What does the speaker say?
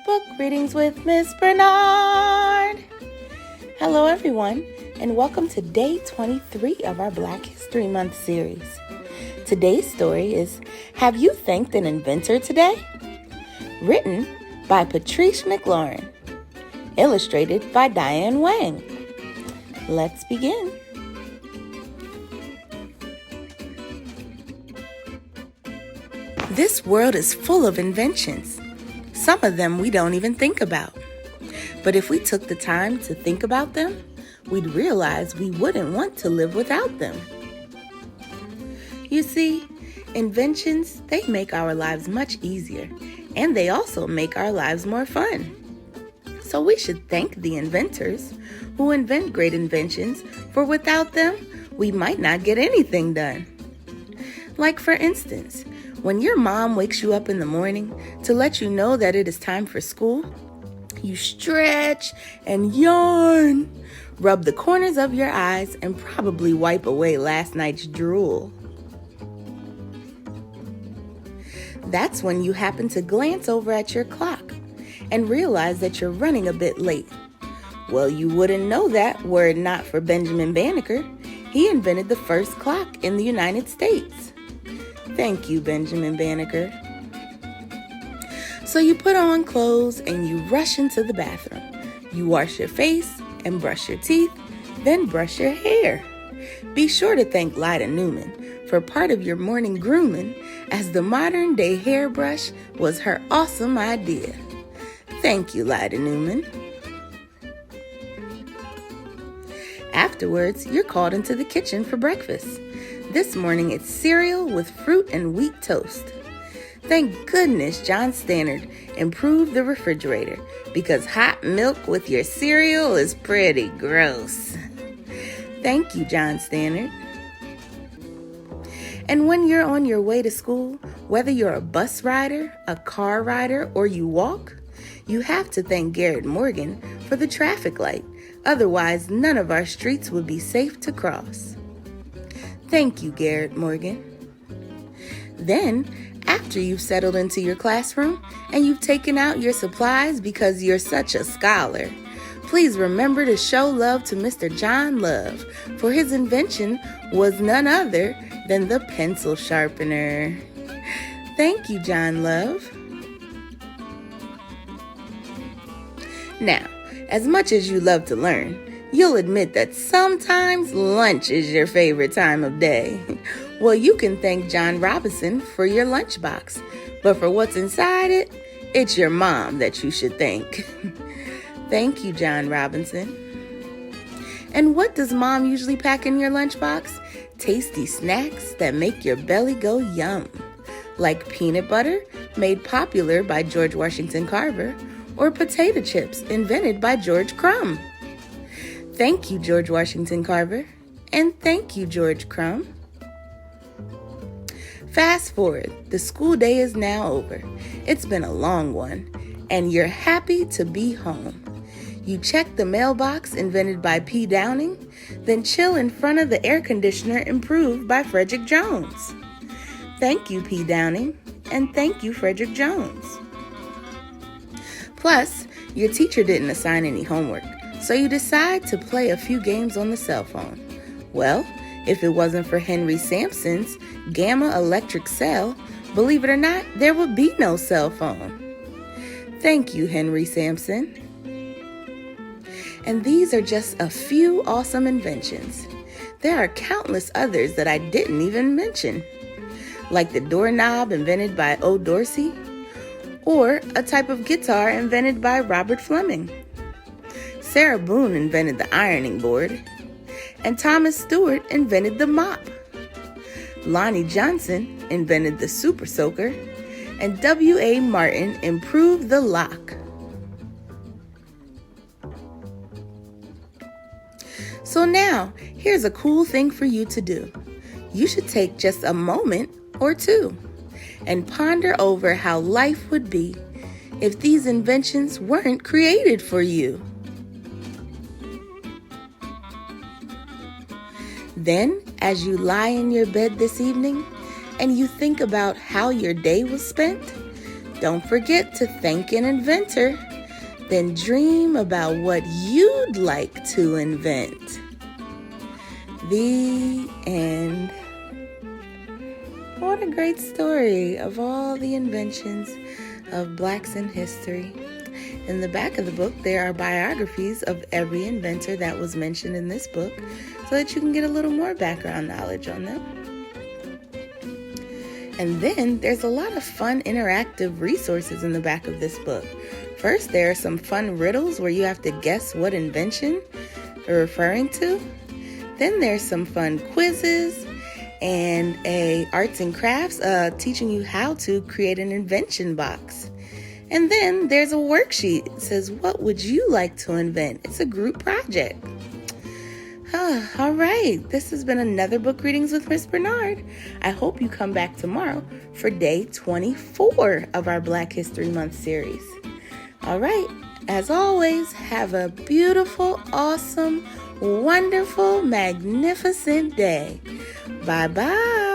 Book Readings with Miss Bernard. Hello everyone, and welcome to day 23 of our Black History Month series. Today's story is Have You Thanked an Inventor Today? Written by Patrice McLaurin. Illustrated by Dian Wang. Let's begin. This world is full of inventions. Some of them we don't even think about. But if we took the time to think about them, we'd realize we wouldn't want to live without them. You see, inventions, they make our lives much easier, and they also make our lives more fun. So we should thank the inventors who invent great inventions, for without them, we might not get anything done. Like for instance, when your mom wakes you up in the morning to let you know that it is time for school, you stretch and yawn, rub the corners of your eyes, and probably wipe away last night's drool. That's when you happen to glance over at your clock and realize that you're running a bit late. Well, you wouldn't know that were it not for Benjamin Banneker. He invented the first clock in the United States. Thank you, Benjamin Banneker. So you put on clothes and you rush into the bathroom. You wash your face and brush your teeth, then brush your hair. Be sure to thank Lyda Newman for part of your morning grooming, as the modern day hairbrush was her awesome idea. Thank you, Lyda Newman. Afterwards, you're called into the kitchen for breakfast. This morning, it's cereal with fruit and wheat toast. Thank goodness John Stannard improved the refrigerator, because hot milk with your cereal is pretty gross. Thank you, John Stannard. And when you're on your way to school, whether you're a bus rider, a car rider, or you walk, you have to thank Garrett Morgan for the traffic light. Otherwise, none of our streets would be safe to cross. Thank you, Garrett Morgan. Then, after you've settled into your classroom and you've taken out your supplies because you're such a scholar, please remember to show love to Mr. John Love, for his invention was none other than the pencil sharpener. Thank you, John Love. Now, as much as you love to learn, you'll admit that sometimes lunch is your favorite time of day. Well, you can thank John Robinson for your lunchbox, but for what's inside it, it's your mom that you should thank. Thank you, John Robinson. And what does mom usually pack in your lunchbox? Tasty snacks that make your belly go yum, like peanut butter, made popular by George Washington Carver, or potato chips invented by George Crumb. Thank you, George Washington Carver, and thank you, George Crumb. Fast forward, the school day is now over. It's been a long one, and you're happy to be home. You check the mailbox invented by P. Downing, then chill in front of the air conditioner improved by Frederick Jones. Thank you, P. Downing, and thank you, Frederick Jones. Plus, your teacher didn't assign any homework, so you decide to play a few games on the cell phone. Well, if it wasn't for Henry Sampson's Gamma Electric Cell, believe it or not, there would be no cell phone. Thank you, Henry Sampson. And these are just a few awesome inventions. There are countless others that I didn't even mention, like the doorknob invented by O. Dorsey, or a type of guitar invented by Robert Fleming. Sarah Boone invented the ironing board, and Thomas Stewart invented the mop. Lonnie Johnson invented the super soaker, and W.A. Martin improved the lock. So now, here's a cool thing for you to do. You should take just a moment or two and ponder over how life would be if these inventions weren't created for you. Then, as you lie in your bed this evening and you think about how your day was spent, Don't forget to thank an inventor. Then dream about what you'd like to invent. The end. What a great story of all the inventions of Blacks in history. In the back of the book, there are biographies of every inventor that was mentioned in this book so that you can get a little more background knowledge on them. And then there's a lot of fun interactive resources in the back of this book. First, there are some fun riddles where you have to guess what invention they're referring to. Then there's some fun quizzes and a arts and crafts teaching you how to create an invention box. And then there's a worksheet. It says, what would you like to invent? It's a group project. All right, this has been another Book Readings with Miss Bernard. I hope you come back tomorrow for day 24 of our Black History Month series. All right, as always, have a beautiful, awesome, wonderful, magnificent day. Bye-bye.